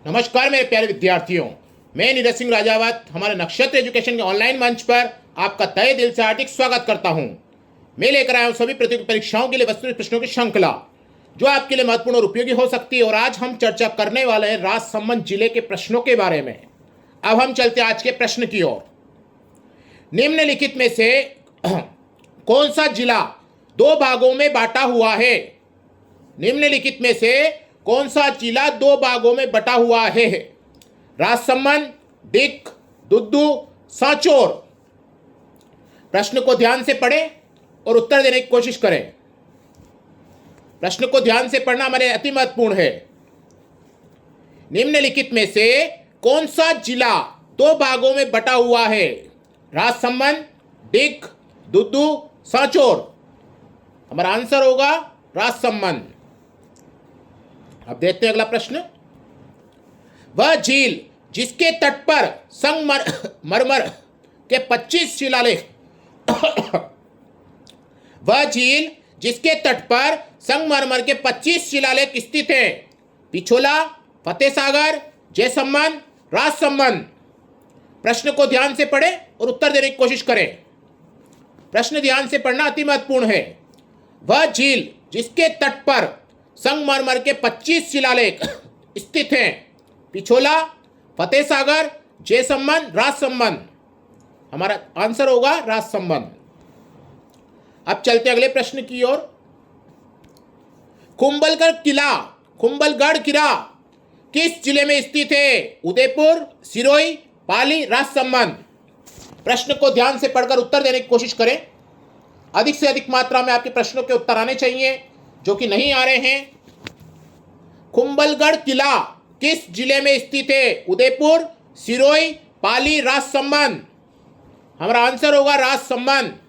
नमस्कार मेरे प्यारे विद्यार्थियों, मैं नीरज सिंह राजावत हमारे नक्षत्र एजुकेशन के ऑनलाइन मंच पर आपका तहे दिल से हार्दिक स्वागत करता हूं। मैं लेकर आया हूं सभी प्रतियोगी परीक्षाओं के लिए वस्तुनिष्ठ प्रश्नों की श्रृंखला जो आपके लिए महत्वपूर्ण और उपयोगी हो सकती है। और आज हम चर्चा करने वाले हैं राजसमंद जिले के प्रश्नों के बारे में। अब हम चलते हैं आज के प्रश्न की ओर। निम्नलिखित में से कौन सा जिला दो भागों में बांटा हुआ है? निम्नलिखित में से कौन सा जिला दो भागों में बटा हुआ है? राजसमंद, डिक, दुद्दू, सांचौर। प्रश्न को ध्यान से पढ़ें और उत्तर देने की कोशिश करें। प्रश्न को ध्यान से पढ़ना हमारे अति महत्वपूर्ण है। निम्नलिखित में से कौन सा जिला दो भागों में बटा हुआ है? राजसमंद, डिक, दुद्दू, सांचौर। हमारा आंसर होगा राजसमंद। अब देखते हैं अगला प्रश्न। वह झील जिसके तट पर संगमरमर के 25 शिलालेख वह झील जिसके तट पर संगमरमर के 25 शिलालेख स्थित है। पिछोला, फतेह सागर, जयसमंद, राजसमंद। प्रश्न को ध्यान से पढ़ें और उत्तर देने की कोशिश करें। प्रश्न ध्यान से पढ़ना अति महत्वपूर्ण है। वह झील जिसके तट पर संगमरमर के 25 शिलालेख स्थित हैं। पिछोला, फतेह सागर, जयसमंद, राजसमंद। हमारा आंसर होगा राजसमंद। अब चलते अगले प्रश्न की ओर। कुंभलगढ़ किला किस जिले में स्थित है? उदयपुर, सिरोही, पाली, राजसमंद। प्रश्न को ध्यान से पढ़कर उत्तर देने की कोशिश करें। अधिक से अधिक मात्रा में आपके प्रश्नों के उत्तर आने चाहिए जो कि नहीं आ रहे हैं। कुंभलगढ़ किला किस जिले में स्थित है? उदयपुर, सिरोही, पाली, राजसमंद। हमारा आंसर होगा राजसमंद।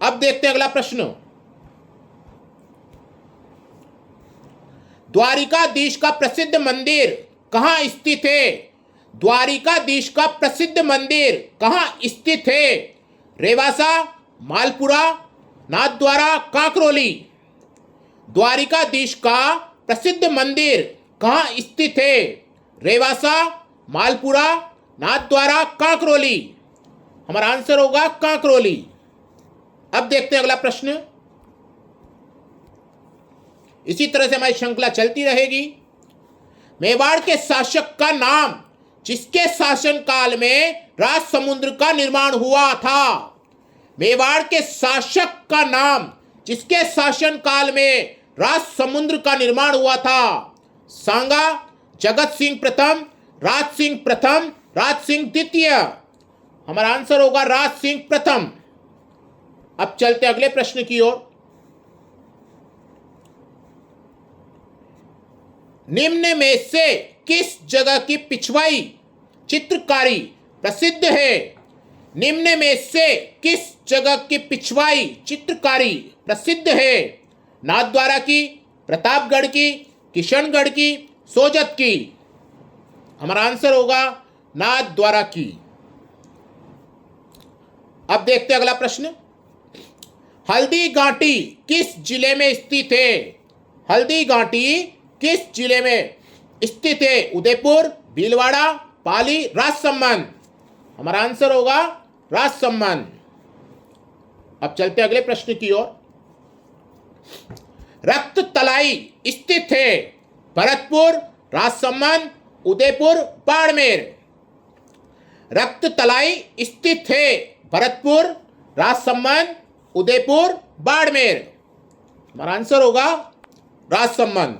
अब देखते हैं अगला प्रश्न। द्वारिकाधीश का प्रसिद्ध मंदिर कहां स्थित है? द्वारिकाधीश का प्रसिद्ध मंदिर कहां स्थित है? रेवासा, मालपुरा, नाथद्वारा, कांकरोली। द्वारिकाधीश का प्रसिद्ध मंदिर कहां स्थित है? रेवासा, मालपुरा, नाथद्वारा, कांकरोली। हमारा आंसर होगा कांकरोली। अब देखते हैं अगला प्रश्न। इसी तरह से हमारी श्रृंखला चलती रहेगी। मेवाड़ के शासक का नाम जिसके शासनकाल में राजसमुद्र का निर्माण हुआ था। मेवाड़ के शासक का नाम जिसके शासनकाल में राजसमुद्र का निर्माण हुआ था। सांगा, जगत सिंह प्रथम, राज सिंह प्रथम, राज सिंह द्वितीय। हमारा आंसर होगा राज सिंह प्रथम। अब चलते अगले प्रश्न की ओर। निम्न में से किस जगह की पिछवाई चित्रकारी प्रसिद्ध है? निम्न में से किस जगह की पिछवाई चित्रकारी प्रसिद्ध है? नाथद्वारा की, प्रतापगढ़ की, किशनगढ़ की, सोजत की। हमारा आंसर होगा नाथद्वारा की। अब देखते हैं अगला प्रश्न। हल्दी घाटी किस जिले में स्थित है? हल्दी घाटी किस जिले में स्थित है? उदयपुर, भीलवाड़ा, पाली, राजसमंद। हमारा आंसर होगा राजसमंद। अब चलते अगले प्रश्न की ओर। रक्ततलाई स्थित है? भरतपुर, राजसमंद, उदयपुर, बाड़मेर। रक्ततलाई स्थित है? भरतपुर, राजसमंद, उदयपुर, बाड़मेर। हमारा आंसर होगा राजसमंद।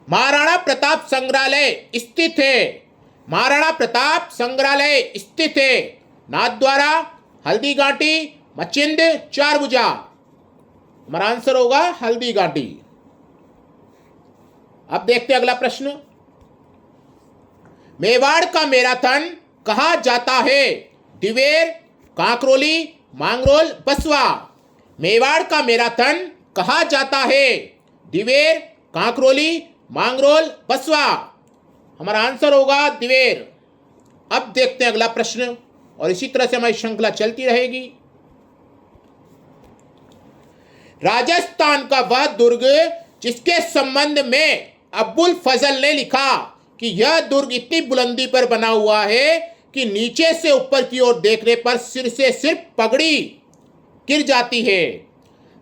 महाराणा प्रताप संग्रहालय स्थित है? महाराणा प्रताप संग्रहालय स्थित है? नाथद्वारा, हल्दीघाटी, मचिंद, चारभुजा। हमारा आंसर होगा हल्दीघाटी। अब देखते हैं अगला प्रश्न। मेवाड़ का मैराथन कहा जाता है? दिवेर, कांकरोली, मांगरोल, बसवा। मेवाड़ का मैराथन कहा जाता है? दिवेर, कांकरोली, मांगरोल, बसवा। हमारा आंसर होगा दिवेर। अब देखते हैं अगला प्रश्न और इसी तरह से हमारी श्रृंखला चलती रहेगी। राजस्थान का वह दुर्ग जिसके संबंध में अब्बुल फजल ने लिखा कि यह दुर्ग इतनी बुलंदी पर बना हुआ है कि नीचे से ऊपर की ओर देखने पर सिर से सिर्फ पगड़ी गिर जाती है।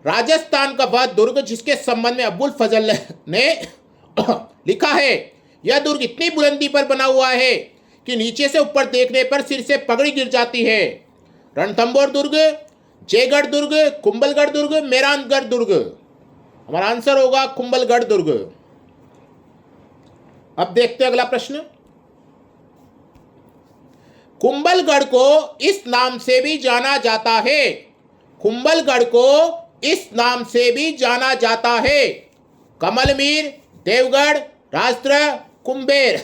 राजस्थान का वह दुर्ग जिसके संबंध में अब्बुल फजल ने लिखा है, यह दुर्ग इतनी बुलंदी पर बना हुआ है कि नीचे से ऊपर देखने पर सिर से पगड़ी गिर जाती है। रणथंभौर दुर्ग, जयगढ़ दुर्ग, कुंभलगढ़ दुर्ग, मेहरानगढ़ दुर्ग। हमारा आंसर होगा कुंभलगढ़ दुर्ग। अब देखते हैं अगला प्रश्न। कुंभलगढ़ को इस नाम से भी जाना जाता है। कुंभलगढ़ को इस नाम से भी जाना जाता है। कमलमीर, देवगढ़, राष्ट्र, कुंभेर।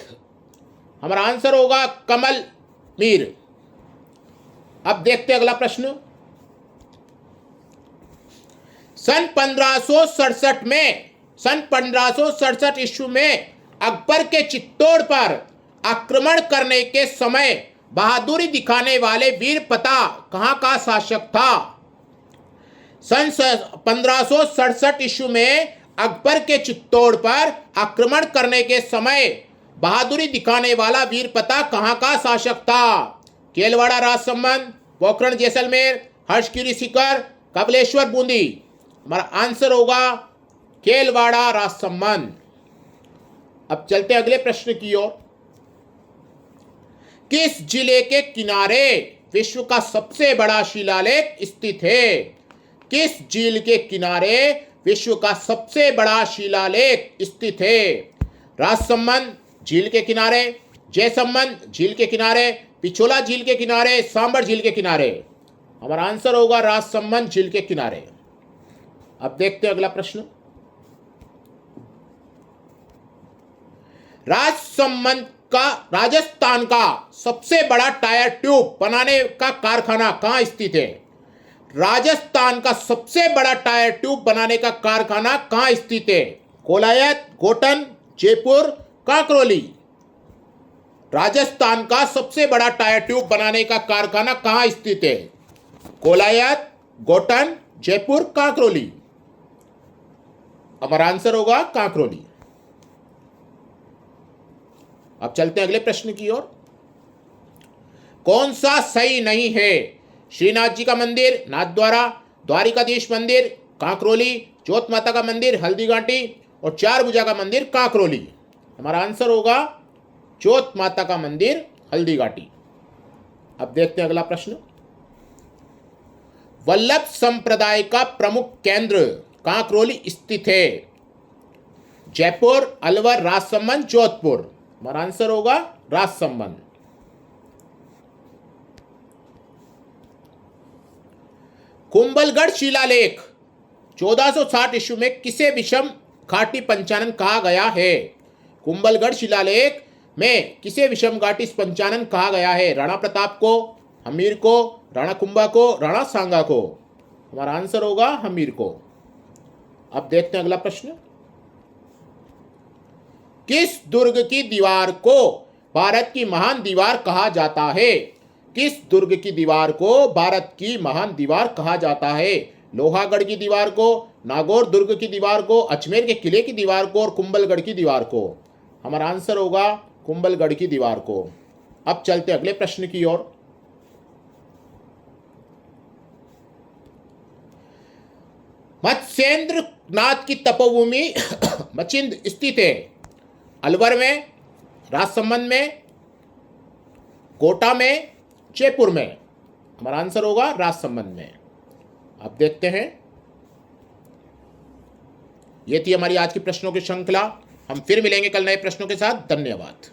हमारा आंसर होगा कमलमीर। अब देखते हैं अगला प्रश्न। सन 1567 ईस्वी में अकबर के चित्तौड़ पर आक्रमण करने के समय बहादुरी दिखाने वाले वीर प्रताप कहाँ का शासक था? सन 1567 ईस्वी में अकबर के चित्तौड़ पर आक्रमण करने के समय बहादुरी दिखाने वाला वीर प्रताप कहाँ का शासक था? केलवाड़ा राजसमंद, पोखरण जैसलमेर, हर्षगिरी सीकर, कपिलेश्वर बूंदी। हमारा आंसर होगा केलवाड़ा राजसमंद। अब चलते अगले प्रश्न की ओर। किस जिले के किनारे विश्व का सबसे बड़ा शिलालेख स्थित है? किस झील के किनारे विश्व का सबसे बड़ा शिलालेख स्थित है? राजसमंद झील के किनारे, जयसमंद झील के किनारे, पिछोला झील के किनारे, सांबर झील के किनारे। हमारा आंसर होगा राजसमंद झील के किनारे। अब देखते हैं अगला प्रश्न। राजस्थान का सबसे बड़ा टायर ट्यूब बनाने का कारखाना कहाँ स्थित है? राजस्थान का सबसे बड़ा टायर ट्यूब बनाने का कारखाना कहाँ स्थित है? कोलायत, गोटन, जयपुर, कांकरोली। राजस्थान का सबसे बड़ा टायर ट्यूब बनाने का कारखाना कहाँ स्थित है? कोलायत, गोटन, जयपुर, कांकरोली। हमारा आंसर होगा कांकरोली। अब चलते हैं अगले प्रश्न की ओर। कौन सा सही नहीं है? श्रीनाथ जी का मंदिर नाथद्वारा, द्वारिकाधीश मंदिर कांकरोली, ज्योत माता का मंदिर हल्दीघाटी और चार भुजा का मंदिर कांकरोली। हमारा आंसर होगा ज्योत माता का मंदिर हल्दीघाटी। अब देखते हैं अगला प्रश्न। वल्लभ संप्रदाय का प्रमुख केंद्र कांकरोली स्थित है। जयपुर, अलवर, राजसमंद, जोधपुर। हमारा आंसर होगा राजसमंद। कुंभलगढ़ शिलालेख 1460 ईस्वी में किसे विषम घाटी पंचानन कहा गया है? कुंभलगढ़ शिलालेख में किसे विषम घाटी पंचानन कहा गया है? राणा प्रताप को, हमीर को, राणा कुंभा को, राणा सांगा को। हमारा आंसर होगा हमीर को। अब देखते हैं अगला प्रश्न। किस दुर्ग की दीवार को भारत की महान दीवार कहा जाता है? किस दुर्ग की दीवार को भारत की महान दीवार कहा जाता है? लोहागढ़ की दीवार को, नागौर दुर्ग की दीवार को, अजमेर के किले की दीवार को और कुंभलगढ़ की दीवार को। हमारा आंसर होगा कुंभलगढ़ की दीवार को। अब चलते अगले प्रश्न की ओर। मत्स्येंद्र नाथ की तपोभूमि मचिंद स्थित है। अलवर में, राजसमंद में, कोटा में, जयपुर में। हमारा आंसर होगा राजसमंद में। अब देखते हैं। ये थी हमारी आज की प्रश्नों की श्रृंखला। हम फिर मिलेंगे कल नए प्रश्नों के साथ। धन्यवाद।